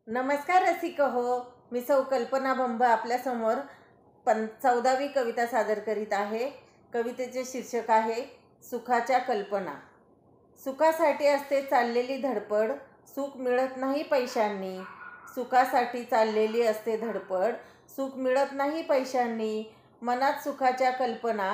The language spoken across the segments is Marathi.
नमस्कार रसिक हो, मी सौ कल्पना बंब आपल्यासमोर 14वी कविता सादर करीत आहे। कवितेचे शीर्षक आहे सुखाच्या कल्पना। सुखासाठी असते चाललेली धडपड, सुख मिळत नाही पैशांनी। सुखासाठी चाललेली असते धडपड, सुख मिळत नाही पैशांनी। मनात सुखाच्या कल्पना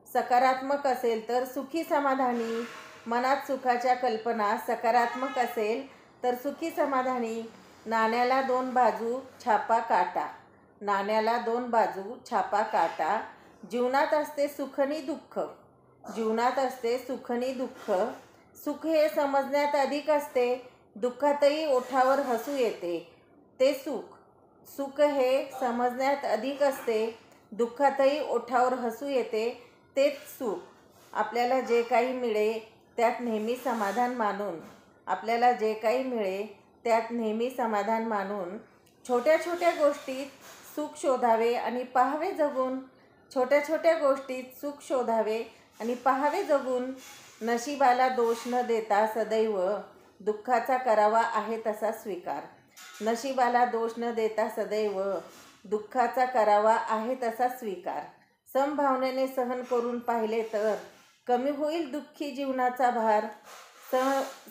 सकारात्मक असेल तर सुखी समाधानी। मनात सुखाच्या कल्पना सकारात्मक असेल तर सुखी समाधानी। नाण्याला दोन बाजू छापा काटा, नाण्याला दोन बाजू छापा काटा। जीवनात असते सुख आणि दुःख, जीवनात असते सुख आणि दुःख। सुख हे समजण्यात अधिक असते, दुःखातही ओठावर हसू येते ते सुख। सुख हे समजण्यात अधिक असते, दुःखातही ओठावर हसू येते तेच सुख। आपल्याला जे काही मिळे त्यात नेहमी समाधान मानून, आपल्याला जे काही मिळे त्यात नेहमी समाधान मानून छोट्या छोट्या गोष्टीत सुख शोधावे आणि पाहावे जगून। छोट्या छोट्या गोष्टीत सुख शोधावे आणि पाहावे जगून। नशिबाला दोष न देता सदैव दुःखाचा करावा आहे तसा स्वीकार। नशिबाला दोष न देता सदैव दुःखाचा करावा आहे तसा स्वीकार। समभावनेने सहन करून पाहिले तर कमी होईल दुःखी जीवनाचा भार।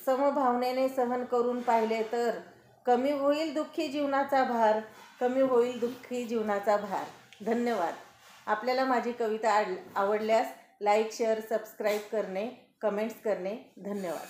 समभावनेने सहन करून पाहिले तर कमी होईल दुःखी जीवनाचा भार, कमी होईल दुःखी जीवनाचा भार। धन्यवाद। आपल्याला माझी कविता आवडल्यास लाईक, शेअर, सबस्क्राईब करणे, कमेंट्स करणे। धन्यवाद।